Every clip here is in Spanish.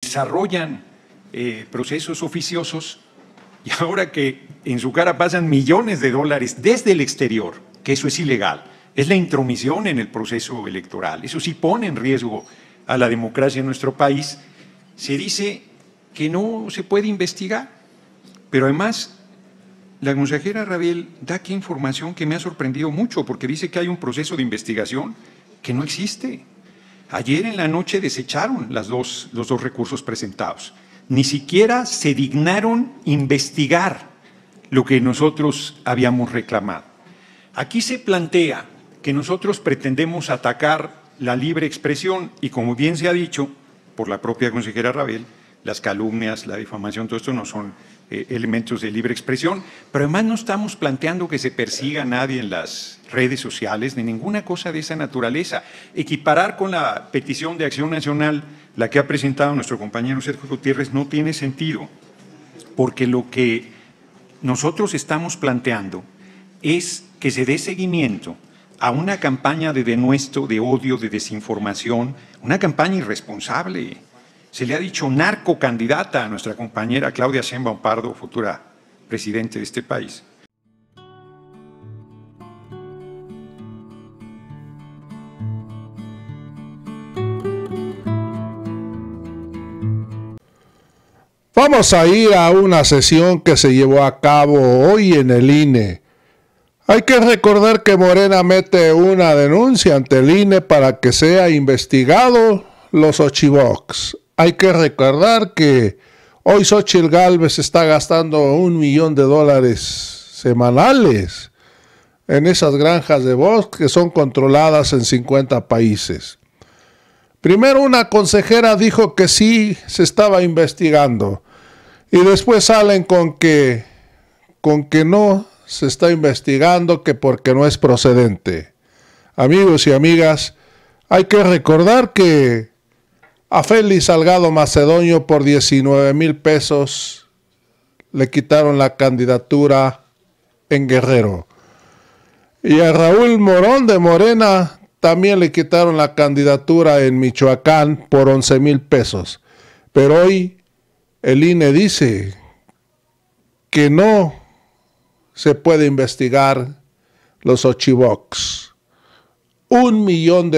desarrollan procesos oficiosos y ahora que en su cara pasan millones de dólares desde el exterior, que eso es ilegal, es la intromisión en el proceso electoral, eso sí pone en riesgo a la democracia en nuestro país, se dice que no se puede investigar, pero además la consejera Rabel da aquí información que me ha sorprendido mucho porque dice que hay un proceso de investigación que no existe. Ayer en la noche desecharon los dos recursos presentados. Ni siquiera se dignaron investigar lo que nosotros habíamos reclamado. Aquí se plantea que nosotros pretendemos atacar la libre expresión y, como bien se ha dicho por la propia consejera Rabel, las calumnias, la difamación, todo esto no son elementos de libre expresión, pero además no estamos planteando que se persiga a nadie en las redes sociales ni ninguna cosa de esa naturaleza. Equiparar con la petición de Acción Nacional, la que ha presentado nuestro compañero Sergio Gutiérrez, no tiene sentido, porque lo que nosotros estamos planteando es que se dé seguimiento a una campaña de denuesto, de odio, de desinformación, una campaña irresponsable. Se le ha dicho narcocandidata a nuestra compañera Claudia Sheinbaum Pardo, futura presidente de este país. Vamos a ir a una sesión que se llevó a cabo hoy en el INE. Hay que recordar que Morena mete una denuncia ante el INE para que sea investigado los Ochivox. Hay que recordar que hoy Xóchitl Gálvez está gastando $1 millón semanales en esas granjas de Vox que son controladas en 50 países. Primero una consejera dijo que sí se estaba investigando y después salen con que no se está investigando, que porque no es procedente. Amigos y amigas, hay que recordar que a Félix Salgado Macedonio por 19,000 pesos le quitaron la candidatura en Guerrero. Y a Raúl Morón de Morena también le quitaron la candidatura en Michoacán por 11,000 pesos. Pero hoy el INE dice que no se puede investigar los Ochivox. $1 millón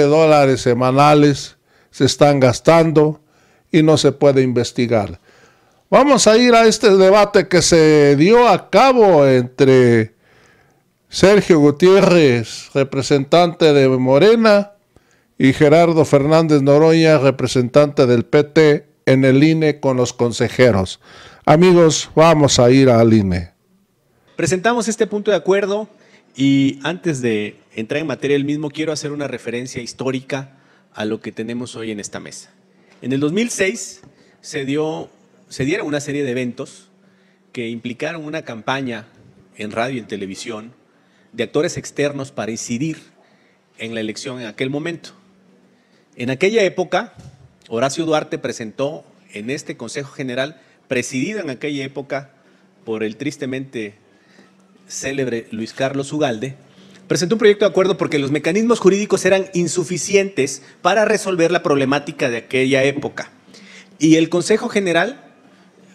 semanales se están gastando y no se puede investigar. Vamos a ir a este debate que se dio a cabo entre Sergio Gutiérrez, representante de Morena, y Gerardo Fernández Noroña, representante del PT, en el INE con los consejeros. Amigos, vamos a ir al INE. Presentamos este punto de acuerdo y antes de entrar en materia del mismo, quiero hacer una referencia histórica a lo que tenemos hoy en esta mesa. En el 2006 se dieron una serie de eventos que implicaron una campaña en radio y en televisión de actores externos para incidir en la elección en aquel momento. En aquella época, Horacio Duarte presentó en este Consejo General, presidido en aquella época por el tristemente célebre Luis Carlos Ugalde, presentó un proyecto de acuerdo porque los mecanismos jurídicos eran insuficientes para resolver la problemática de aquella época. Y el Consejo General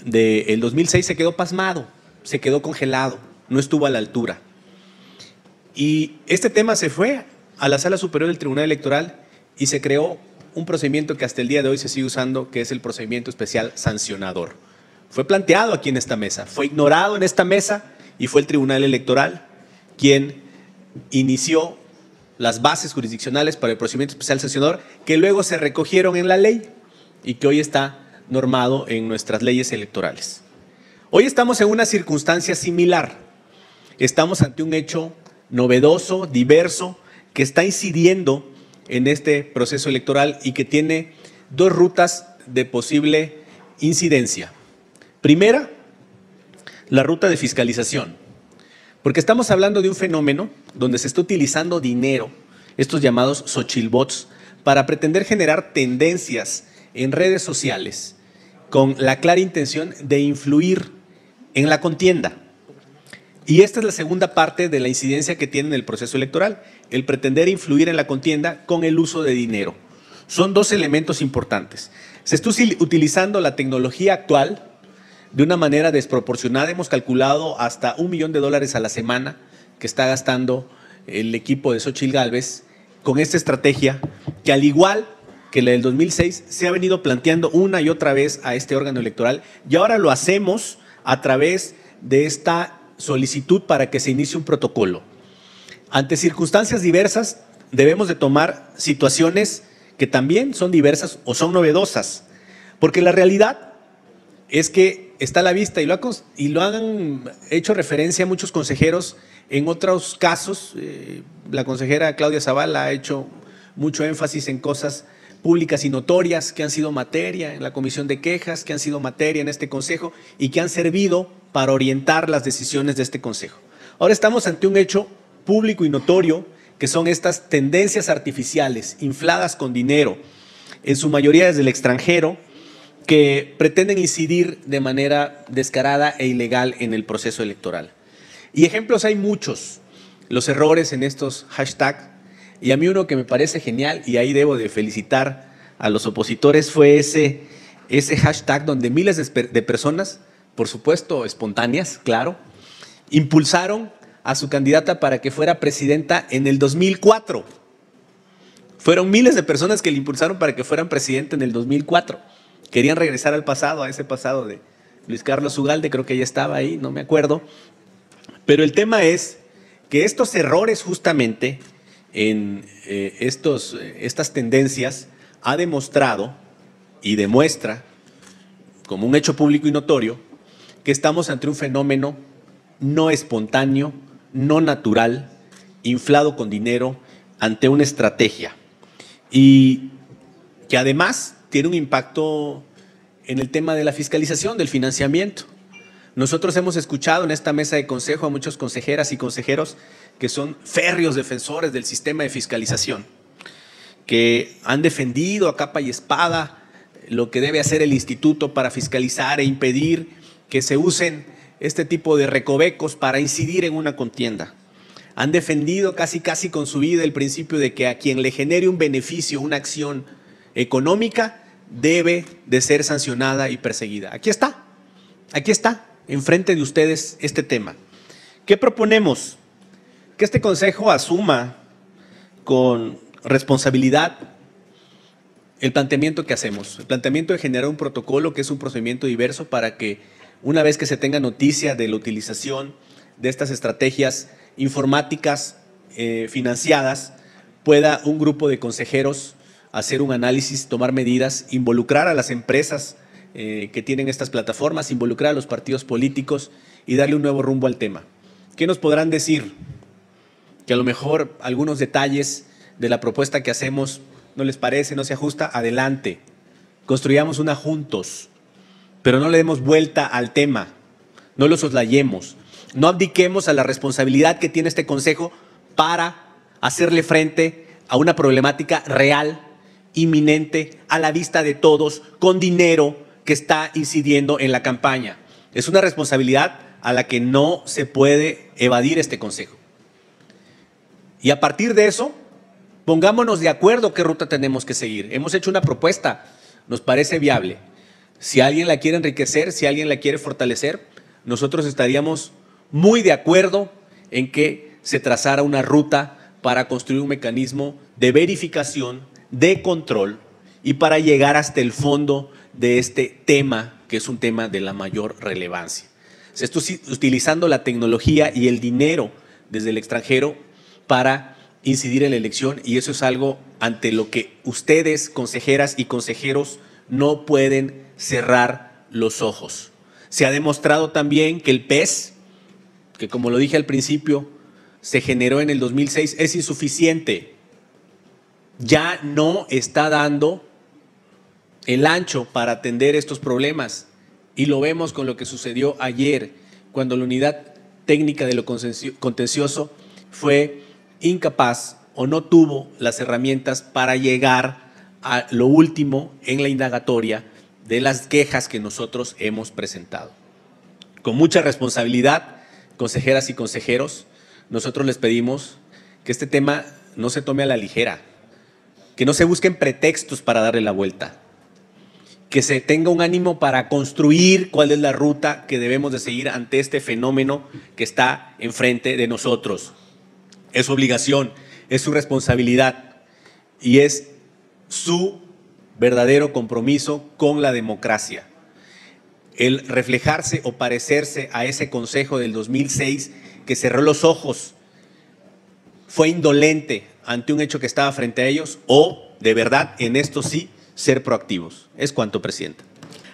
del 2006 se quedó pasmado, se quedó congelado, no estuvo a la altura. Y este tema se fue a la Sala Superior del Tribunal Electoral y se creó un procedimiento que hasta el día de hoy se sigue usando, que es el procedimiento especial sancionador. Fue planteado aquí en esta mesa, fue ignorado en esta mesa y fue el Tribunal Electoral quien inició las bases jurisdiccionales para el procedimiento especial sancionador, que luego se recogieron en la ley y que hoy está normado en nuestras leyes electorales. Hoy estamos en una circunstancia similar. Estamos ante un hecho novedoso, diverso, que está incidiendo en este proceso electoral y que tiene dos rutas de posible incidencia. Primera, la ruta de fiscalización, porque estamos hablando de un fenómeno donde se está utilizando dinero, estos llamados Xochilbots, para pretender generar tendencias en redes sociales con la clara intención de influir en la contienda. Y esta es la segunda parte de la incidencia que tiene en el proceso electoral, el pretender influir en la contienda con el uso de dinero. Son dos elementos importantes. Se está utilizando la tecnología actual de una manera desproporcionada. Hemos calculado hasta $1 millón a la semana que está gastando el equipo de Xóchitl Gálvez con esta estrategia que, al igual que la del 2006, se ha venido planteando una y otra vez a este órgano electoral, y ahora lo hacemos a través de esta solicitud para que se inicie un protocolo. Ante circunstancias diversas, debemos de tomar situaciones que también son diversas o son novedosas, porque la realidad es que está a la vista, y lo han hecho referencia muchos consejeros en otros casos. La consejera Claudia Zavala ha hecho mucho énfasis en cosas públicas y notorias que han sido materia en la comisión de quejas, que han sido materia en este consejo y que han servido para orientar las decisiones de este consejo. Ahora estamos ante un hecho público y notorio, que son estas tendencias artificiales infladas con dinero, en su mayoría desde el extranjero, que pretenden incidir de manera descarada e ilegal en el proceso electoral. Y ejemplos hay muchos, los errores en estos hashtags, y a mí uno que me parece genial, y ahí debo de felicitar a los opositores, fue ese hashtag donde miles de personas, por supuesto espontáneas, claro, impulsaron a su candidata para que fuera presidenta en el 2004. Fueron miles de personas que le impulsaron para que fueran presidente en el 2004. Querían regresar al pasado, a ese pasado de Luis Carlos Ugalde, creo que ya estaba ahí, no me acuerdo. Pero el tema es que estos errores justamente en estas tendencias ha demostrado y demuestra como un hecho público y notorio que estamos ante un fenómeno no espontáneo, no natural, inflado con dinero, ante una estrategia, y que además tiene un impacto en el tema de la fiscalización, del financiamiento. Nosotros hemos escuchado en esta mesa de consejo a muchos consejeras y consejeros que son férreos defensores del sistema de fiscalización, que han defendido a capa y espada lo que debe hacer el instituto para fiscalizar e impedir que se usen este tipo de recovecos para incidir en una contienda. Han defendido casi con su vida el principio de que a quien le genere un beneficio, una acción económica, debe de ser sancionada y perseguida. Aquí está, enfrente de ustedes este tema. ¿Qué proponemos? Que este consejo asuma con responsabilidad el planteamiento que hacemos, el planteamiento de generar un protocolo que es un procedimiento diverso para que una vez que se tenga noticia de la utilización de estas estrategias informáticas financiadas, pueda un grupo de consejeros hacer un análisis, tomar medidas, involucrar a las empresas que tienen estas plataformas, involucrar a los partidos políticos y darle un nuevo rumbo al tema. ¿Qué nos podrán decir? Que a lo mejor algunos detalles de la propuesta que hacemos no les parece, no se ajusta, adelante. Construyamos una juntos, pero no le demos vuelta al tema, no lo soslayemos, no abdiquemos a la responsabilidad que tiene este consejo para hacerle frente a una problemática real, inminente, a la vista de todos, con dinero que está incidiendo en la campaña. Es una responsabilidad a la que no se puede evadir este consejo. Y a partir de eso, pongámonos de acuerdo qué ruta tenemos que seguir. Hemos hecho una propuesta, nos parece viable. Si alguien la quiere enriquecer, si alguien la quiere fortalecer, nosotros estaríamos muy de acuerdo en que se trazara una ruta para construir un mecanismo de verificación, de control y para llegar hasta el fondo de este tema, que es un tema de la mayor relevancia. Se está utilizando la tecnología y el dinero desde el extranjero para incidir en la elección, y eso es algo ante lo que ustedes, consejeras y consejeros, no pueden cerrar los ojos. Se ha demostrado también que el PES, que como lo dije al principio, se generó en el 2006, es insuficiente. Ya no está dando el ancho para atender estos problemas, y lo vemos con lo que sucedió ayer, cuando la unidad técnica de lo contencioso fue incapaz o no tuvo las herramientas para llegar a lo último en la indagatoria de las quejas que nosotros hemos presentado. Con mucha responsabilidad, consejeras y consejeros, nosotros les pedimos que este tema no se tome a la ligera, que no se busquen pretextos para darle la vuelta, que se tenga un ánimo para construir cuál es la ruta que debemos de seguir ante este fenómeno que está enfrente de nosotros. Es su obligación, es su responsabilidad y es su verdadero compromiso con la democracia. El reflejarse o parecerse a ese Consejo del 2006 que cerró los ojos, fue indolente ante un hecho que estaba frente a ellos, o de verdad en esto sí ser proactivos. Es cuanto, Presidenta.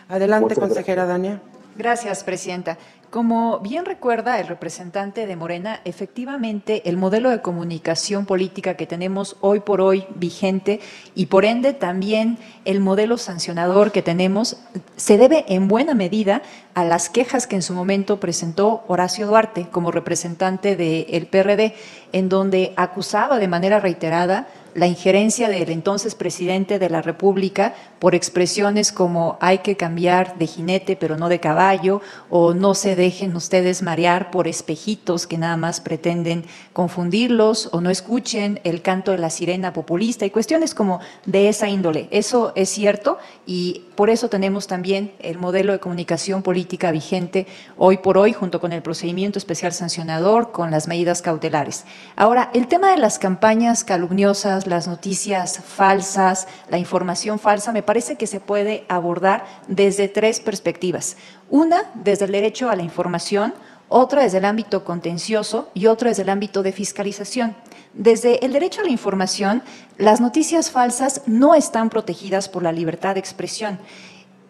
Adelante, consejera Dania. Gracias, Presidenta. Como bien recuerda el representante de Morena, efectivamente el modelo de comunicación política que tenemos hoy por hoy vigente y por ende también el modelo sancionador que tenemos se debe en buena medida a las quejas que en su momento presentó Horacio Duarte como representante del PRD, en donde acusaba de manera reiterada la injerencia del entonces presidente de la República por expresiones como hay que cambiar de jinete pero no de caballo, o no se dejen ustedes marear por espejitos que nada más pretenden confundirlos, o no escuchen el canto de la sirena populista y cuestiones como de esa índole. Eso es cierto y por eso tenemos también el modelo de comunicación política vigente hoy por hoy, junto con el procedimiento especial sancionador, con las medidas cautelares. Ahora, el tema de las campañas calumniosas, las noticias falsas, la información falsa, me parece que se puede abordar desde tres perspectivas. Una, desde el derecho a la información, otra desde el ámbito contencioso y otra desde el ámbito de fiscalización. Desde el derecho a la información, las noticias falsas no están protegidas por la libertad de expresión.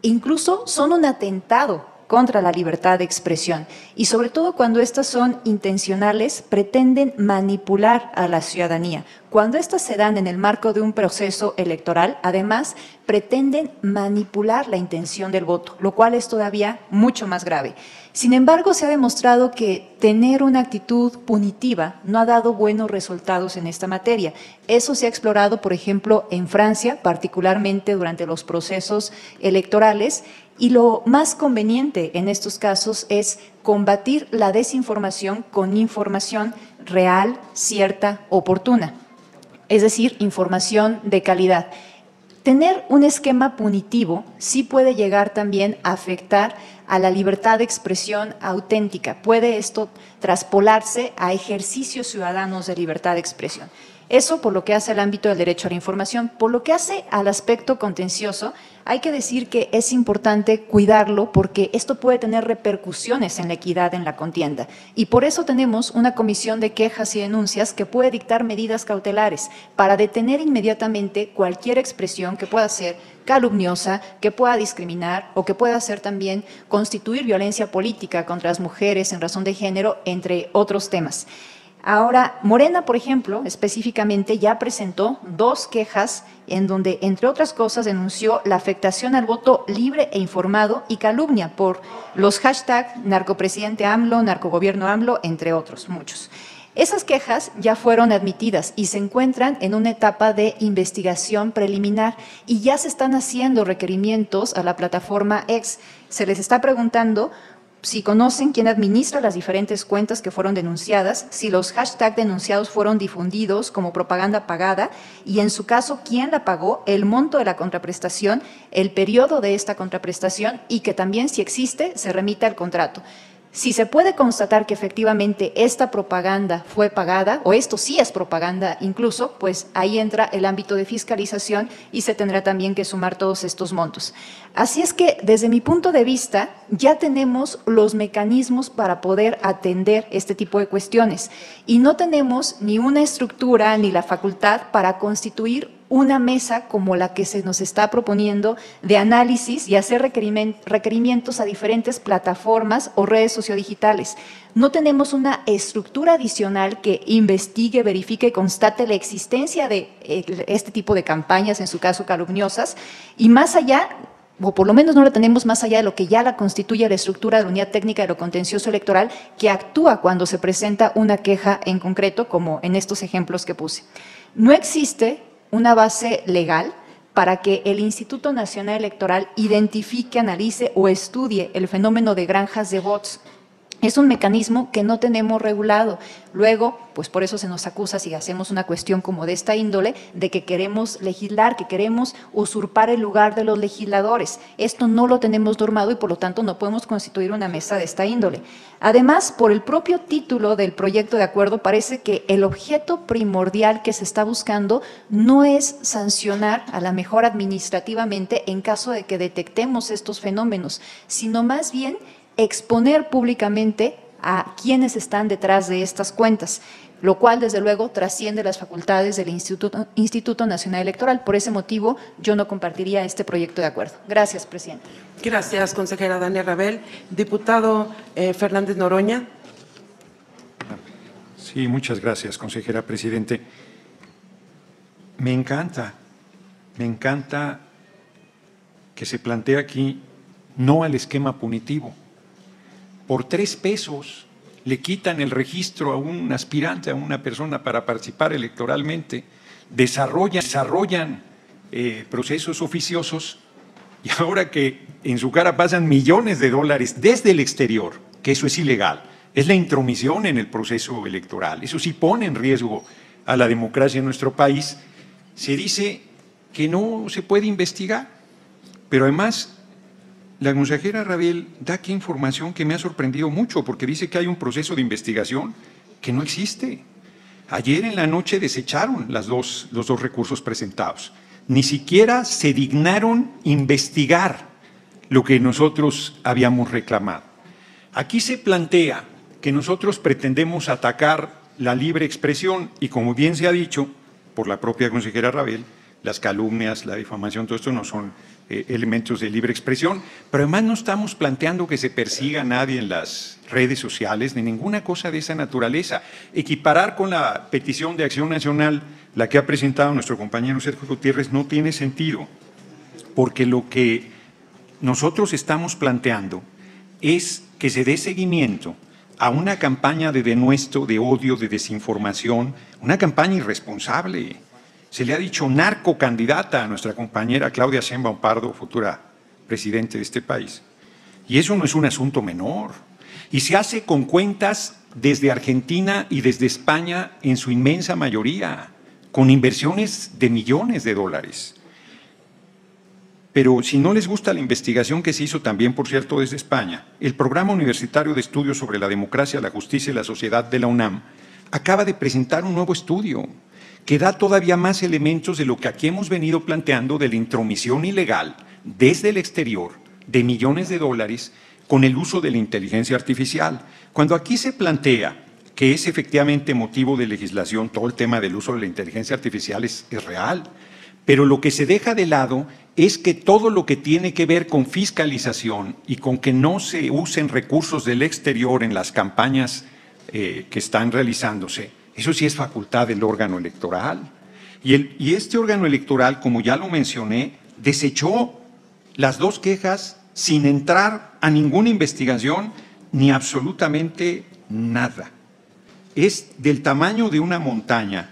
Incluso son un atentado contra la libertad de expresión y sobre todo cuando estas son intencionales, pretenden manipular a la ciudadanía. Cuando estas se dan en el marco de un proceso electoral, además pretenden manipular la intención del voto, lo cual es todavía mucho más grave. Sin embargo, se ha demostrado que tener una actitud punitiva no ha dado buenos resultados en esta materia. Eso se ha explorado, por ejemplo, en Francia, particularmente durante los procesos electorales, y lo más conveniente en estos casos es combatir la desinformación con información real, cierta, oportuna, es decir, información de calidad. Tener un esquema punitivo sí puede llegar también a afectar a la libertad de expresión auténtica. Puede esto traspolarse a ejercicios ciudadanos de libertad de expresión. Eso por lo que hace al ámbito del derecho a la información. Por lo que hace al aspecto contencioso, hay que decir que es importante cuidarlo porque esto puede tener repercusiones en la equidad en la contienda. Y por eso tenemos una comisión de quejas y denuncias que puede dictar medidas cautelares para detener inmediatamente cualquier expresión que pueda ser calumniosa, que pueda discriminar o que pueda ser también constituir violencia política contra las mujeres en razón de género, entre otros temas. Ahora, Morena, por ejemplo, específicamente ya presentó 2 quejas en donde, entre otras cosas, denunció la afectación al voto libre e informado y calumnia por los hashtags narcopresidente AMLO, narcogobierno AMLO, entre otros, muchos. Esas quejas ya fueron admitidas y se encuentran en una etapa de investigación preliminar y ya se están haciendo requerimientos a la plataforma X. Se les está preguntando si conocen quién administra las diferentes cuentas que fueron denunciadas, si los hashtags denunciados fueron difundidos como propaganda pagada y en su caso quién la pagó, el monto de la contraprestación, el periodo de esta contraprestación y que también, si existe, se remita el contrato. Si se puede constatar que efectivamente esta propaganda fue pagada, o esto sí es propaganda incluso, pues ahí entra el ámbito de fiscalización y se tendrá también que sumar todos estos montos. Así es que, desde mi punto de vista, ya tenemos los mecanismos para poder atender este tipo de cuestiones y no tenemos ni una estructura ni la facultad para constituir una mesa como la que se nos está proponiendo de análisis y hacer requerimientos a diferentes plataformas o redes sociodigitales. No tenemos una estructura adicional que investigue, verifique y constate la existencia de este tipo de campañas, en su caso calumniosas, y más allá, o por lo menos no la tenemos más allá de lo que ya la constituye la estructura de la Unidad Técnica de lo Contencioso Electoral, que actúa cuando se presenta una queja en concreto, como en estos ejemplos que puse. No existe una base legal para que el Instituto Nacional Electoral identifique, analice o estudie el fenómeno de granjas de bots. Es un mecanismo que no tenemos regulado. Luego, pues por eso se nos acusa, si hacemos una cuestión como de esta índole, de que queremos legislar, que queremos usurpar el lugar de los legisladores. Esto no lo tenemos normado y por lo tanto no podemos constituir una mesa de esta índole. Además, por el propio título del proyecto de acuerdo, parece que el objeto primordial que se está buscando no es sancionar a la mejor administrativamente en caso de que detectemos estos fenómenos, sino más bien exponer públicamente a quienes están detrás de estas cuentas, lo cual desde luego trasciende las facultades del Instituto Nacional Electoral. Por ese motivo yo no compartiría este proyecto de acuerdo. Gracias, presidenta. Gracias, consejera Dania Rabel. Diputado Fernández Noroña. Sí, muchas gracias, consejera presidente. Me encanta que se plantee aquí no al esquema punitivo. Por 3 pesos le quitan el registro a un aspirante, a una persona para participar electoralmente, desarrollan procesos oficiosos y ahora que en su cara pasan millones de dólares desde el exterior, que eso es ilegal, es la intromisión en el proceso electoral, eso sí pone en riesgo a la democracia en nuestro país, se dice que no se puede investigar, pero además la consejera Rabel da aquí información que me ha sorprendido mucho porque dice que hay un proceso de investigación que no existe. Ayer en la noche desecharon los dos recursos presentados. Ni siquiera se dignaron investigar lo que nosotros habíamos reclamado. Aquí se plantea que nosotros pretendemos atacar la libre expresión y, como bien se ha dicho por la propia consejera Rabel, las calumnias, la difamación, todo esto no son elementos de libre expresión, pero además no estamos planteando que se persiga a nadie en las redes sociales, ni ninguna cosa de esa naturaleza. Equiparar con la petición de Acción Nacional, la que ha presentado nuestro compañero Sergio Gutiérrez, no tiene sentido, porque lo que nosotros estamos planteando es que se dé seguimiento a una campaña de denuesto, de odio, de desinformación, una campaña irresponsable. Se le ha dicho narcocandidata a nuestra compañera Claudia Sheinbaum Pardo, futura presidente de este país. Y eso no es un asunto menor. Y se hace con cuentas desde Argentina y desde España en su inmensa mayoría, con inversiones de millones de dólares. Pero si no les gusta la investigación que se hizo también, por cierto, desde España, el Programa Universitario de Estudios sobre la Democracia, la Justicia y la Sociedad de la UNAM acaba de presentar un nuevo estudio que da todavía más elementos de lo que aquí hemos venido planteando de la intromisión ilegal desde el exterior de millones de dólares con el uso de la inteligencia artificial. Cuando aquí se plantea que es efectivamente motivo de legislación, todo el tema del uso de la inteligencia artificial es real, pero lo que se deja de lado es que todo lo que tiene que ver con fiscalización y con que no se usen recursos del exterior en las campañas que están realizándose, eso sí es facultad del órgano electoral. Y este órgano electoral, como ya lo mencioné, desechó las 2 quejas sin entrar a ninguna investigación ni absolutamente nada. Es del tamaño de una montaña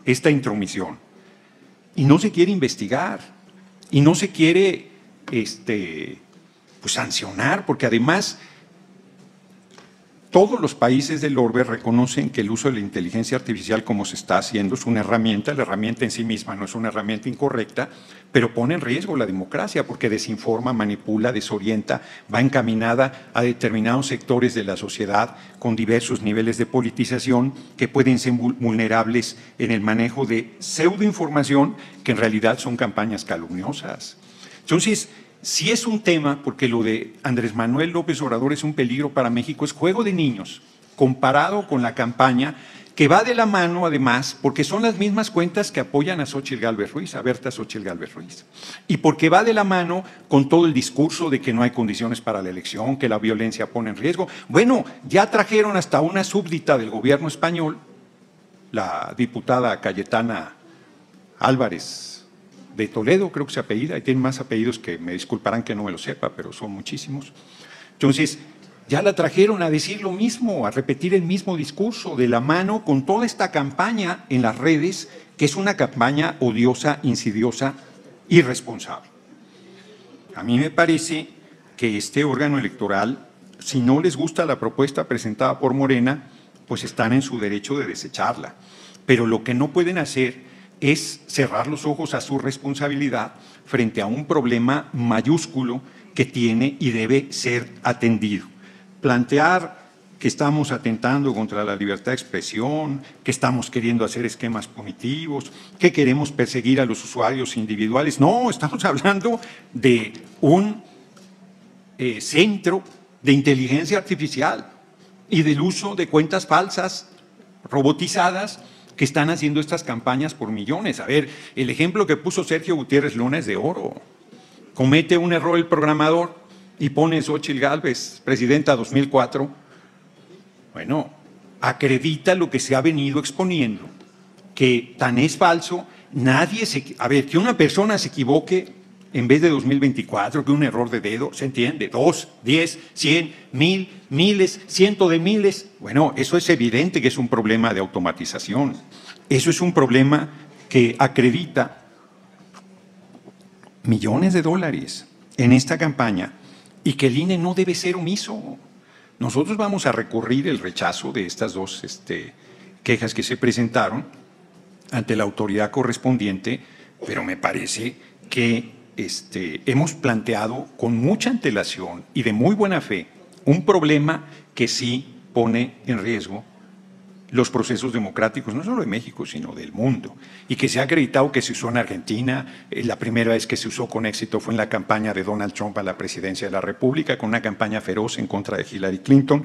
esta intromisión. Y no se quiere investigar. Y no se quiere pues, sancionar, porque además todos los países del orbe reconocen que el uso de la inteligencia artificial como se está haciendo es una herramienta, la herramienta en sí misma no es una herramienta incorrecta, pero pone en riesgo la democracia porque desinforma, manipula, desorienta, va encaminada a determinados sectores de la sociedad con diversos niveles de politización que pueden ser vulnerables en el manejo de pseudoinformación que en realidad son campañas calumniosas. Entonces, si es un tema, porque lo de Andrés Manuel López Obrador es un peligro para México, es juego de niños, comparado con la campaña que va de la mano, además, porque son las mismas cuentas que apoyan a Xóchitl Gálvez Ruiz, a Berta Xóchitl Gálvez Ruiz, y porque va de la mano con todo el discurso de que no hay condiciones para la elección, que la violencia pone en riesgo. Bueno, ya trajeron hasta una súbdita del gobierno español, la diputada Cayetana Álvarez de Toledo, creo que se apellida, y tiene más apellidos que me disculparán que no me lo sepa, pero son muchísimos. Entonces, ya la trajeron a decir lo mismo, a repetir el mismo discurso, de la mano con toda esta campaña en las redes, que es una campaña odiosa, insidiosa, irresponsable. A mí me parece que este órgano electoral si no les gusta la propuesta presentada por Morena, pues están en su derecho de desecharla. Pero lo que no pueden hacer es cerrar los ojos a su responsabilidad frente a un problema mayúsculo que tiene y debe ser atendido. Plantear que estamos atentando contra la libertad de expresión, que estamos queriendo hacer esquemas punitivos, que queremos perseguir a los usuarios individuales. No, estamos hablando de un centro de inteligencia artificial y del uso de cuentas falsas, robotizadas, que están haciendo estas campañas por millones. A ver, el ejemplo que puso Sergio Gutiérrez Luna es de oro. Comete un error el programador y pone Xóchitl Gálvez, presidenta 2004. Bueno, acredita lo que se ha venido exponiendo, que tan es falso, a ver, que una persona se equivoque en vez de 2024, que un error de dedo, ¿se entiende? 2, 10, 100, 1000, miles, cientos de miles. Bueno, eso es evidente que es un problema de automatización. Eso es un problema que acredita millones de dólares en esta campaña y que el INE no debe ser omiso. Nosotros vamos a recurrir el rechazo de estas dos quejas que se presentaron ante la autoridad correspondiente, pero me parece que hemos planteado con mucha antelación y de muy buena fe un problema que sí pone en riesgo los procesos democráticos, no solo de México, sino del mundo, y que se ha acreditado que se usó en Argentina. La primera vez que se usó con éxito fue en la campaña de Donald Trump a la presidencia de la República, con una campaña feroz en contra de Hillary Clinton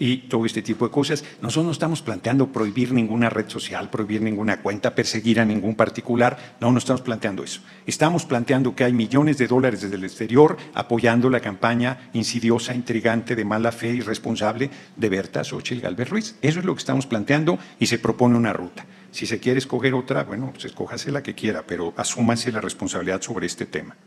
y todo este tipo de cosas. Nosotros no estamos planteando prohibir ninguna red social, prohibir ninguna cuenta, perseguir a ningún particular. No estamos planteando eso. Estamos planteando que hay millones de dólares desde el exterior apoyando la campaña insidiosa, intrigante, de mala fe, irresponsable de Berta Xóchitl Gálvez Ruiz. Eso es lo que estamos planteando y se propone una ruta. Si se quiere escoger otra, bueno, pues escójase la que quiera, pero asúmase la responsabilidad sobre este tema.